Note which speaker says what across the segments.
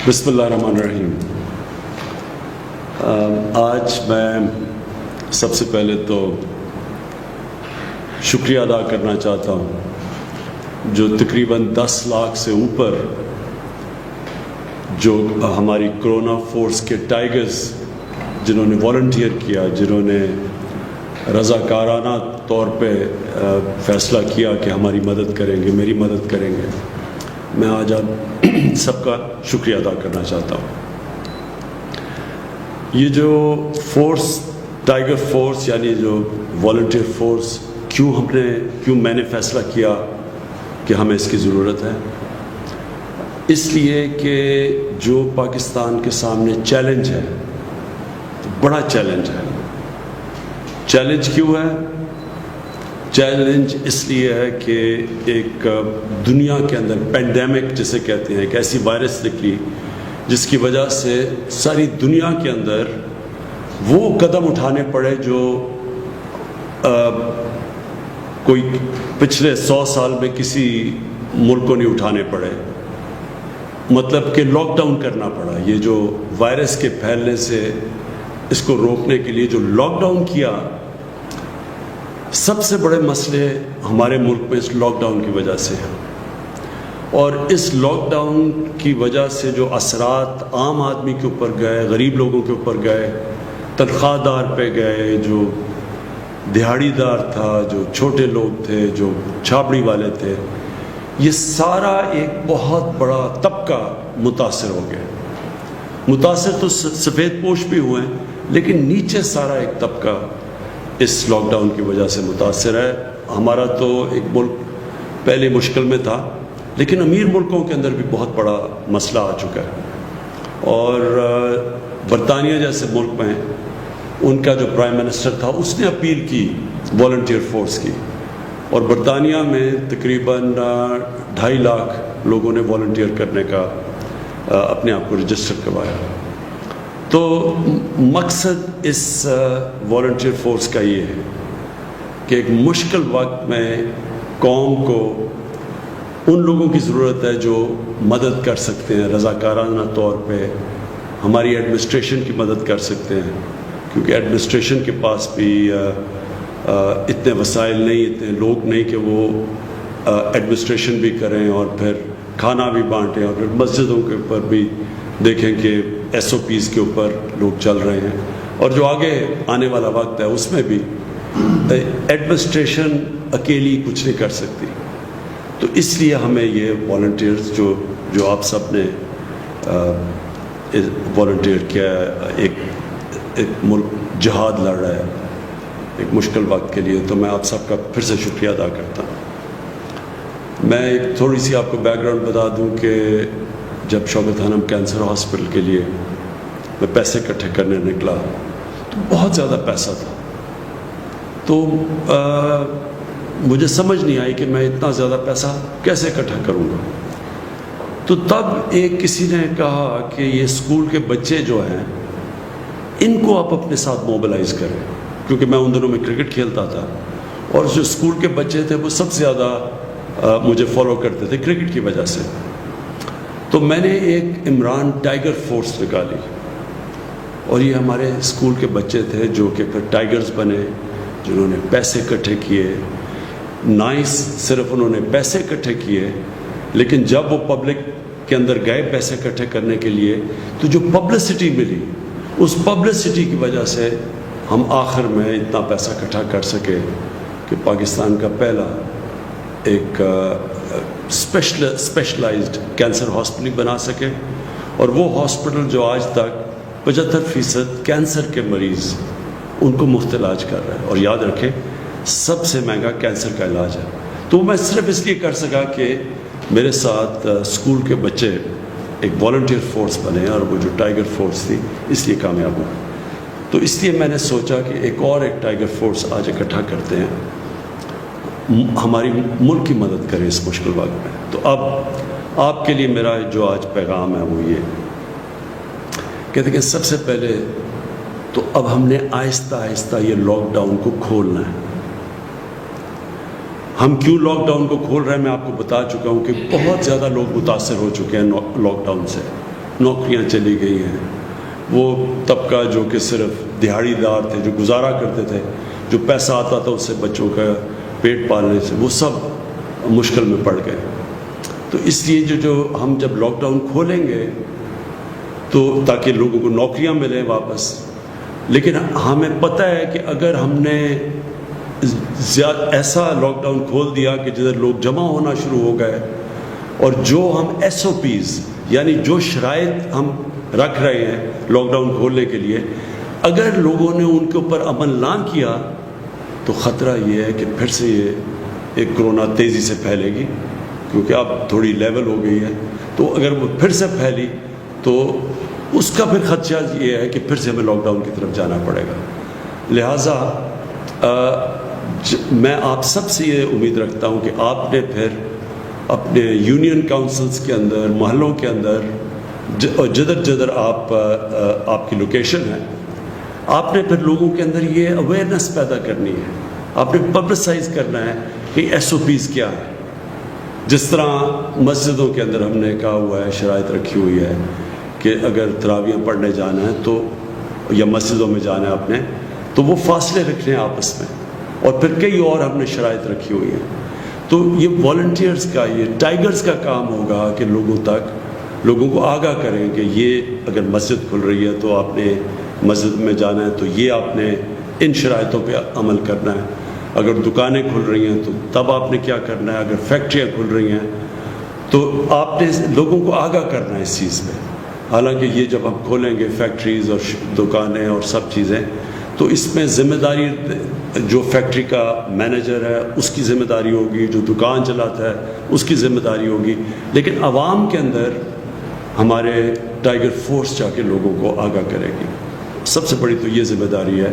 Speaker 1: بسم اللہ الرحمن الرحیم۔ آج میں سب سے پہلے تو شکریہ ادا کرنا چاہتا ہوں جو تقریباً 10 لاکھ سے اوپر جو ہماری کرونا فورس کے ٹائیگرز جنہوں نے والنٹیئر کیا، جنہوں نے رضاکارانہ طور پہ فیصلہ کیا کہ ہماری مدد کریں گے، میری مدد کریں گے، میں آج آپ سب کا شکریہ ادا کرنا چاہتا ہوں۔ یہ جو فورس، ٹائیگر فورس یعنی جو والنٹیئر فورس، کیوں میں نے فیصلہ کیا کہ ہمیں اس کی ضرورت ہے؟ اس لیے کہ جو پاکستان کے سامنے چیلنج ہے، بڑا چیلنج ہے۔ چیلنج کیوں ہے؟ چیلنج اس لیے ہے کہ ایک دنیا کے اندر پینڈیمک جسے کہتے ہیں، ایک ایسی وائرس نکلی جس کی وجہ سے ساری دنیا کے اندر وہ قدم اٹھانے پڑے جو کوئی پچھلے 100 سال میں کسی ملک کو نہیں اٹھانے پڑے۔ مطلب کہ لاک ڈاؤن کرنا پڑا۔ یہ جو وائرس کے پھیلنے سے اس کو روکنے کے لیے جو لاک ڈاؤن کیا، سب سے بڑے مسئلے ہمارے ملک میں اس لاک ڈاؤن کی وجہ سے ہیں، اور اس لاک ڈاؤن کی وجہ سے جو اثرات عام آدمی کے اوپر گئے، غریب لوگوں کے اوپر گئے، تنخواہ دار پہ گئے، جو دہاڑی دار تھا، جو چھوٹے لوگ تھے، جو چھاپڑی والے تھے، یہ سارا ایک بہت بڑا طبقہ متاثر ہو گیا۔ متاثر تو سفید پوش بھی ہوئے ہیں، لیکن نیچے سارا ایک طبقہ اس لاک ڈاؤن کی وجہ سے متاثر ہے۔ ہمارا تو ایک ملک پہلے مشکل میں تھا، لیکن امیر ملکوں کے اندر بھی بہت بڑا مسئلہ آ چکا ہے، اور برطانیہ جیسے ملک میں ان کا جو پرائم منسٹر تھا اس نے اپیل کی والنٹیئر فورس کی، اور برطانیہ میں تقریباً 2.5 لاکھ لوگوں نے والنٹیئر کرنے کا اپنے آپ کو رجسٹر کروایا۔ تو مقصد اس والنٹیئر فورس کا یہ ہے کہ ایک مشکل وقت میں قوم کو ان لوگوں کی ضرورت ہے جو مدد کر سکتے ہیں رضاکارانہ طور پہ، ہماری ایڈمنسٹریشن کی مدد کر سکتے ہیں، کیونکہ ایڈمنسٹریشن کے پاس بھی اتنے وسائل نہیں، اتنے لوگ نہیں کہ وہ ایڈمنسٹریشن بھی کریں اور پھر کھانا بھی بانٹیں، اور پھر مسجدوں کے اوپر بھی دیکھیں کہ SOPs کے اوپر لوگ چل رہے ہیں، اور جو آگے آنے والا وقت ہے اس میں بھی ایڈمنسٹریشن اکیلی کچھ نہیں کر سکتی۔ تو اس لیے ہمیں یہ والنٹیئرز جو آپ سب نے والنٹیئر کیا ہے، ایک ملک جہاد لڑ رہا ہے ایک مشکل وقت کے لیے، تو میں آپ سب کا پھر سے شکریہ ادا کرتا ہوں۔ میں ایک تھوڑی سی آپ کو بیک گراؤنڈ بتا دوں کہ جب شوکت خانم کینسر ہاسپٹل کے لیے میں پیسے اکٹھے کرنے نکلا تو بہت زیادہ پیسہ تھا، تو مجھے سمجھ نہیں آئی کہ میں اتنا زیادہ پیسہ کیسے اکٹھا کروں گا۔ تو تب ایک کسی نے کہا کہ یہ اسکول کے بچے جو ہیں ان کو آپ اپنے ساتھ موبلائز کریں، کیونکہ میں ان دنوں میں کرکٹ کھیلتا تھا، اور جو اسکول کے بچے تھے وہ سب سے زیادہ مجھے فالو کرتے تھے کرکٹ کی وجہ سے۔ تو میں نے ایک عمران ٹائیگر فورس نکالی، اور یہ ہمارے اسکول کے بچے تھے جو کہ پھر ٹائیگرز بنے، جنہوں نے پیسے اکٹھے کیے۔ صرف انہوں نے پیسے اکٹھے کیے، لیکن جب وہ پبلک کے اندر گئے پیسے اکٹھے کرنے کے لیے، تو جو پبلسٹی ملی، اس پبلسٹی کی وجہ سے ہم آخر میں اتنا پیسہ اکٹھا کر سکے کہ پاکستان کا پہلا ایک اسپیشلائزڈ کینسر ہاسپٹل بنا سکے، اور وہ ہاسپٹل جو آج تک 75% کینسر کے مریض ان کو مفت علاج کر رہا ہے، اور یاد رکھیں سب سے مہنگا کینسر کا علاج ہے۔ تو میں صرف اس لیے کر سکا کہ میرے ساتھ اسکول کے بچے ایک والنٹیئر فورس بنے، اور وہ جو ٹائیگر فورس تھی اس لیے کامیاب ہوا۔ تو اس لیے میں نے سوچا کہ ایک ٹائیگر فورس آج اکٹھا کرتے ہیں، ہماری ملک کی مدد کریں اس مشکل وقت میں۔ تو اب آپ کے لیے میرا جو آج پیغام ہے وہ یہ کہ دیکھیں، سب سے پہلے تو اب ہم نے آہستہ آہستہ یہ لاک ڈاؤن کو کھولنا ہے۔ ہم کیوں لاک ڈاؤن کو کھول رہے ہیں میں آپ کو بتا چکا ہوں کہ بہت زیادہ لوگ متاثر ہو چکے ہیں لاک ڈاؤن سے۔ نوکریاں چلی گئی ہیں. وہ طبقہ جو کہ صرف دہاڑی دار تھے, جو گزارا کرتے تھے, جو پیسہ آتا تھا اس سے بچوں کا پیٹ پالنے سے, وہ سب مشکل میں پڑ گئے. تو اس لیے جو ہم جب لاک ڈاؤن کھولیں گے تو تاکہ لوگوں کو نوکریاں ملیں واپس, لیکن ہمیں پتہ ہے کہ اگر ہم نے ایسا لاک ڈاؤن کھول دیا کہ جدھر لوگ جمع ہونا شروع ہو گئے, اور جو ہم ایس او پیز یعنی جو شرائط ہم رکھ رہے ہیں لاک ڈاؤن کھولنے کے لیے, اگر لوگوں نے ان کے اوپر عمل نہ کیا تو خطرہ یہ ہے کہ پھر سے یہ ایک کرونا تیزی سے پھیلے گی, کیونکہ اب تھوڑی لیول ہو گئی ہے. تو اگر وہ پھر سے پھیلی تو اس کا پھر خدشہ یہ ہے کہ پھر سے ہمیں لاک ڈاؤن کی طرف جانا پڑے گا. لہٰذا میں آپ سب سے یہ امید رکھتا ہوں کہ آپ نے پھر اپنے یونین کاؤنسلز کے اندر, محلوں کے اندر, جدھر جدھر آپ کی لوکیشن ہے, آپ نے پھر لوگوں کے اندر یہ اویئرنیس پیدا کرنی ہے, آپ نے پبلسائز کرنا ہے کہ ایس او پیز کیا ہے. جس طرح مسجدوں کے اندر ہم نے کہا ہوا ہے, شرائط رکھی ہوئی ہے کہ اگر تراویح پڑھنے جانا ہے تو, یا مسجدوں میں جانا ہے آپ نے, تو وہ فاصلے رکھنے ہیں آپس میں, اور پھر کئی اور ہم نے شرائط رکھی ہوئی ہیں. تو یہ والنٹیئرز کا, یہ ٹائیگرز کا کام ہوگا کہ لوگوں کو آگاہ کریں کہ یہ اگر مسجد کھل رہی ہے تو آپ نے مسجد میں جانا ہے, تو یہ آپ نے ان شرائطوں پہ عمل کرنا ہے. اگر دکانیں کھل رہی ہیں تو تب آپ نے کیا کرنا ہے. اگر فیکٹریاں کھل رہی ہیں تو آپ نے لوگوں کو آگاہ کرنا ہے اس چیز میں. حالانکہ یہ جب ہم کھولیں گے فیکٹریز اور دکانیں اور سب چیزیں, تو اس میں ذمہ داری جو فیکٹری کا مینیجر ہے اس کی ذمہ داری ہوگی, جو دکان چلاتا ہے اس کی ذمہ داری ہوگی, لیکن عوام کے اندر ہمارے ٹائیگر فورس جا کے لوگوں کو آگاہ کرے گی. سب سے بڑی تو یہ ذمہ داری ہے,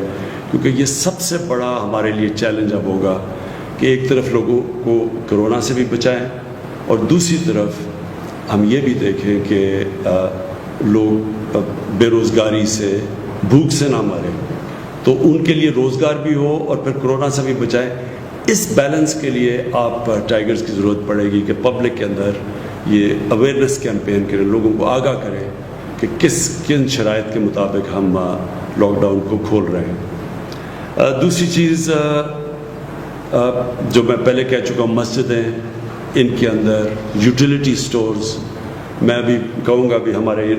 Speaker 1: کیونکہ یہ سب سے بڑا ہمارے لیے چیلنج اب ہوگا کہ ایک طرف لوگوں کو کرونا سے بھی بچائیں, اور دوسری طرف ہم یہ بھی دیکھیں کہ لوگ بے روزگاری سے, بھوک سے نہ مریں, تو ان کے لیے روزگار بھی ہو اور پھر کرونا سے بھی بچائیں. اس بیلنس کے لیے آپ ٹائیگرز کی ضرورت پڑے گی کہ پبلک کے اندر یہ اویئرنیس کیمپین کریں, لوگوں کو آگاہ کریں کہ کن شرائط کے مطابق ہم لاک ڈاؤن کو کھول رہے ہیں. دوسری چیز جو میں پہلے کہہ چکا ہوں, مسجدیں, ان کے اندر یوٹیلیٹی سٹورز, میں بھی کہوں گا بھی ہمارے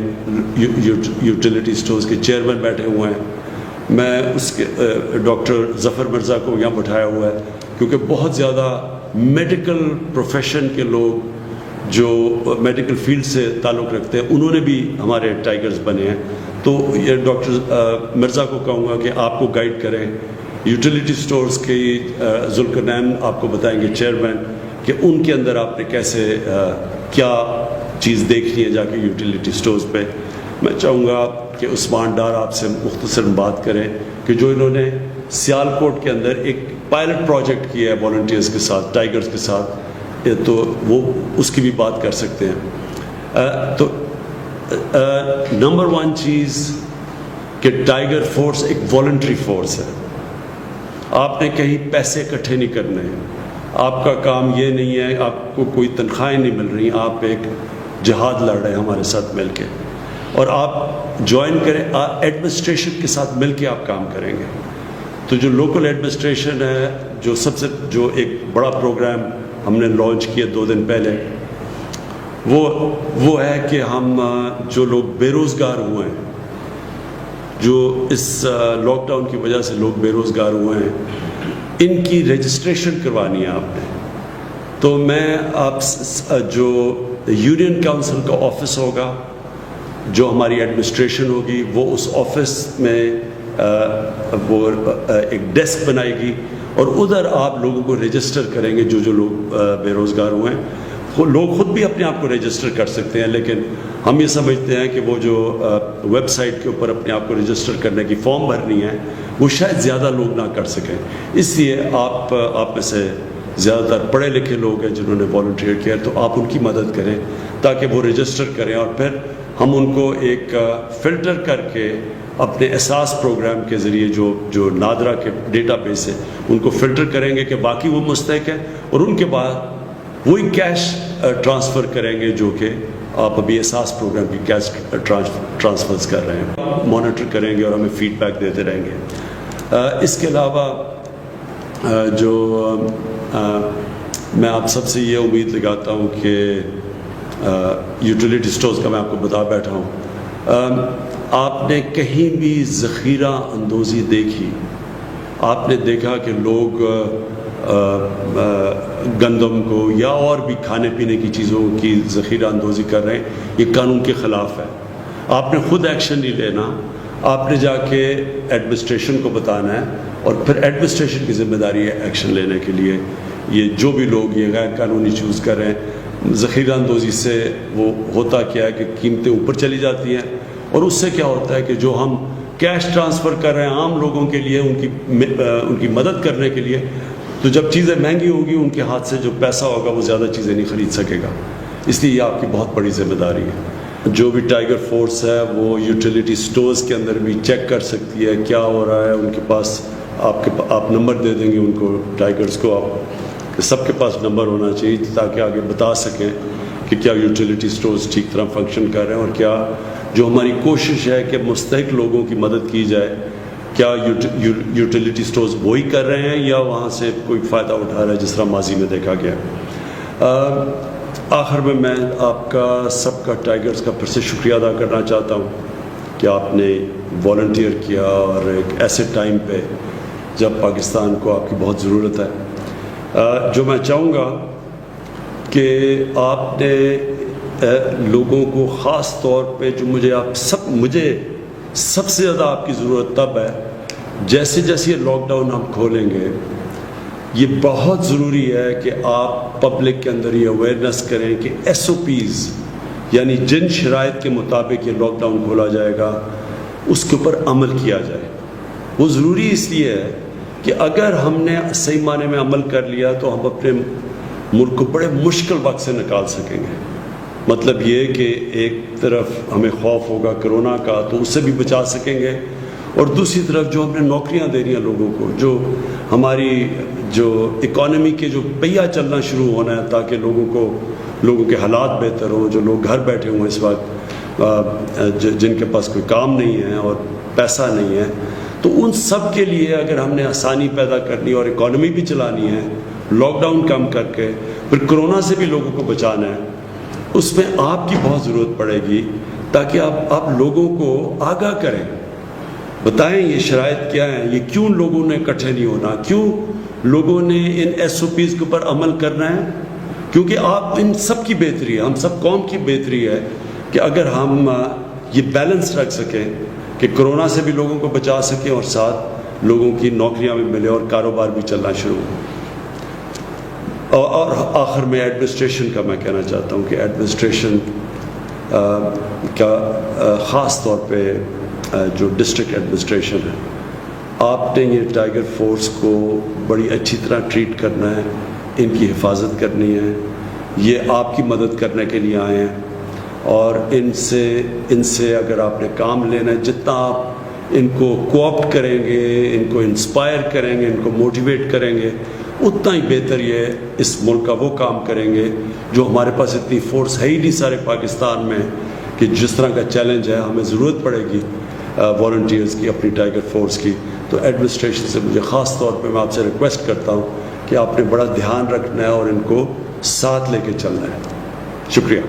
Speaker 1: یوٹیلیٹی سٹورز کے چیئرمین بیٹھے ہوئے ہیں, میں اس کے ڈاکٹر ظفر مرزا کو یہاں بٹھایا ہوا ہے, کیونکہ بہت زیادہ میڈیکل پروفیشن کے لوگ جو میڈیکل فیلڈ سے تعلق رکھتے ہیں, انہوں نے بھی ہمارے ٹائیگرز بنے ہیں. تو یہ ڈاکٹر مرزا کو کہوں گا کہ آپ کو گائیڈ کریں. یوٹیلیٹی سٹورز کی ذوالقرنین آپ کو بتائیں گے, چیئرمین, کہ ان کے اندر آپ نے کیسے کیا چیز دیکھنی ہے جا کے یوٹیلیٹی سٹورز پہ. میں چاہوں گا کہ عثمان ڈار آپ سے مختصر بات کریں کہ جو انہوں نے سیالکوٹ کے اندر ایک پائلٹ پروجیکٹ کیا ہے والنٹیئرز کے ساتھ, ٹائیگرز کے ساتھ, تو وہ اس کی بھی بات کر سکتے ہیں. تو نمبر 1 چیز کہ ٹائیگر فورس ایک والنٹری فورس ہے. آپ نے کہیں پیسے اکٹھے نہیں کرنے ہیں, آپ کا کام یہ نہیں ہے, آپ کو کوئی تنخواہیں نہیں مل رہی, آپ ایک جہاد لڑ رہے ہیں ہمارے ساتھ مل کے, اور آپ جوائن کریں, ایڈمنسٹریشن کے ساتھ مل کے آپ کام کریں گے. تو جو لوکل ایڈمنسٹریشن ہے, جو ایک بڑا پروگرام ہم نے لانچ کیا 2 دن پہلے, وہ ہے کہ ہم جو لوگ بے روزگار ہوئے ہیں, جو اس لاک ڈاؤن کی وجہ سے لوگ بے روزگار ہوئے ہیں, ان کی رجسٹریشن کروانی ہے آپ نے. تو میں آپ جو یونین کاؤنسل کا آفس ہوگا, جو ہماری ایڈمنسٹریشن ہوگی, وہ اس آفس میں وہ ایک ڈیسک بنائے گی, اور ادھر آپ لوگوں کو رجسٹر کریں گے. جو لوگ بے روزگار ہوئے ہیں, لوگ خود بھی اپنے آپ کو رجسٹر کر سکتے ہیں, لیکن ہم یہ سمجھتے ہیں کہ وہ جو ویب سائٹ کے اوپر اپنے آپ کو رجسٹر کرنے کی فارم بھرنی ہے, وہ شاید زیادہ لوگ نہ کر سکیں. اس لیے آپ میں سے زیادہ تر پڑھے لکھے لوگ ہیں جنہوں نے والنٹیئر کیا, تو آپ ان کی مدد کریں تاکہ وہ رجسٹر کریں, اور پھر ہم ان کو ایک فلٹر کر کے اپنے احساس پروگرام کے ذریعے جو نادرا کے ڈیٹا بیس ہے, ان کو فلٹر کریں گے کہ باقی وہ مستحق ہیں, اور ان کے بعد وہی کیش ٹرانسفر کریں گے جو کہ آپ ابھی احساس پروگرام کی کیش ٹرانسفرز کر رہے ہیں، مانیٹر کریں گے اور ہمیں فیڈ بیک دیتے رہیں گے۔ اس کے علاوہ جو میں آپ سب سے یہ امید لگاتا ہوں کہ یوٹیلیٹی سٹورز کا میں آپ کو بتا بیٹھا ہوں، آپ نے کہیں بھی ذخیرہ اندوزی دیکھی؟ آپ نے دیکھا کہ لوگ گندم کو یا اور بھی کھانے پینے کی چیزوں کی ذخیرہ اندوزی کر رہے ہیں؟ یہ قانون کے خلاف ہے۔ آپ نے خود ایکشن نہیں لینا، آپ نے جا کے ایڈمنسٹریشن کو بتانا ہے، اور پھر ایڈمنسٹریشن کی ذمہ داری ہے ایکشن لینے کے لیے۔ یہ جو بھی لوگ یہ غیر قانونی چوز کر رہے ہیں، ذخیرہ اندوزی سے وہ ہوتا کیا ہے کہ قیمتیں اوپر چلی جاتی ہیں، اور اس سے کیا ہوتا ہے کہ جو ہم کیش ٹرانسفر کر رہے ہیں عام لوگوں کے لیے ان کی مدد کرنے کے لیے، تو جب چیزیں مہنگی ہوں گی ان کے ہاتھ سے جو پیسہ ہوگا وہ زیادہ چیزیں نہیں خرید سکے گا۔ اس لیے یہ آپ کی بہت بڑی ذمہ داری ہے۔ جو بھی ٹائیگر فورس ہے وہ یوٹیلیٹی سٹورز کے اندر بھی چیک کر سکتی ہے کیا ہو رہا ہے۔ ان کے پاس آپ نمبر دے دیں گے ان کو، ٹائیگرز کو، آپ سب کے پاس نمبر ہونا چاہیے تاکہ آگے بتا سکیں کہ کیا یوٹیلیٹی سٹورز ٹھیک طرح فنکشن کر رہے ہیں، اور کیا جو ہماری کوشش ہے کہ مستحق لوگوں کی مدد کی جائے، کیا یوٹیلیٹی سٹورز وہی کر رہے ہیں یا وہاں سے کوئی فائدہ اٹھا رہا ہے جس طرح ماضی میں دیکھا گیا۔ آخر میں آپ کا سب کا ٹائیگرز کا پھر سے شکریہ ادا کرنا چاہتا ہوں کہ آپ نے والنٹیئر کیا، اور ایک ایسے ٹائم پہ جب پاکستان کو آپ کی بہت ضرورت ہے۔ جو میں چاہوں گا کہ آپ نے لوگوں کو خاص طور پہ جو مجھے سب سے زیادہ آپ کی ضرورت تب ہے جیسے جیسے یہ لاک ڈاؤن ہم کھولیں گے، یہ بہت ضروری ہے کہ آپ پبلک کے اندر یہ اویئرنیس کریں کہ ایس او پیز، یعنی جن شرائط کے مطابق یہ لاک ڈاؤن کھولا جائے گا اس کے اوپر عمل کیا جائے۔ وہ ضروری اس لیے ہے کہ اگر ہم نے صحیح معنی میں عمل کر لیا تو ہم اپنے ملک کو بڑے مشکل وقت سے نکال سکیں گے۔ مطلب یہ کہ ایک طرف ہمیں خوف ہوگا کرونا کا تو اس سے بھی بچا سکیں گے، اور دوسری طرف جو ہم نے نوکریاں دے رہی ہیں لوگوں کو، جو ہماری جو اکانومی کے جو پہیہ چلنا شروع ہونا ہے تاکہ لوگوں کے حالات بہتر ہوں، جو لوگ گھر بیٹھے ہوں اس وقت، جن کے پاس کوئی کام نہیں ہے اور پیسہ نہیں ہے، تو ان سب کے لیے اگر ہم نے آسانی پیدا کرنی اور اکانومی بھی چلانی ہے، لاک ڈاؤن کم کر کے پھر کرونا سے بھی لوگوں کو بچانا ہے، اس میں آپ کی بہت ضرورت پڑے گی تاکہ آپ لوگوں کو آگاہ کریں، بتائیں یہ شرائط کیا ہیں، یہ کیوں لوگوں نے اکٹھے نہیں ہونا، کیوں لوگوں نے ان ایس او پیز کے اوپر عمل کرنا ہے، کیونکہ آپ ان سب کی بہتری ہے، ہم سب قوم کی بہتری ہے کہ اگر ہم یہ بیلنس رکھ سکیں کہ کرونا سے بھی لوگوں کو بچا سکیں اور ساتھ لوگوں کی نوکریاں بھی ملے اور کاروبار بھی چلنا شروع ہو۔ اور آخر میں ایڈمنسٹریشن کا میں کہنا چاہتا ہوں کہ ایڈمنسٹریشن کا خاص طور پہ جو ڈسٹرکٹ ایڈمنسٹریشن ہے، آپ نے یہ ٹائیگر فورس کو بڑی اچھی طرح ٹریٹ کرنا ہے، ان کی حفاظت کرنی ہے، یہ آپ کی مدد کرنے کے لیے آئے ہیں، اور ان سے اگر آپ نے کام لینا ہے، جتنا آپ ان کو کوآپٹ کریں گے، ان کو انسپائر کریں گے، ان کو موٹیویٹ کریں گے، اتنا ہی بہتر یہ اس ملک کا وہ کام کریں گے جو ہمارے پاس اتنی فورس ہے ہی نہیں سارے پاکستان میں کہ جس طرح کا چیلنج ہے ہمیں ضرورت پڑے گی والنٹیئرز کی، اپنی ٹائیگر فورس کی۔ تو ایڈمنسٹریشن سے مجھے خاص طور پہ میں آپ سے ریکویسٹ کرتا ہوں کہ آپ نے بڑا دھیان رکھنا ہے اور ان کو ساتھ لے کے چلنا ہے۔ شکریہ۔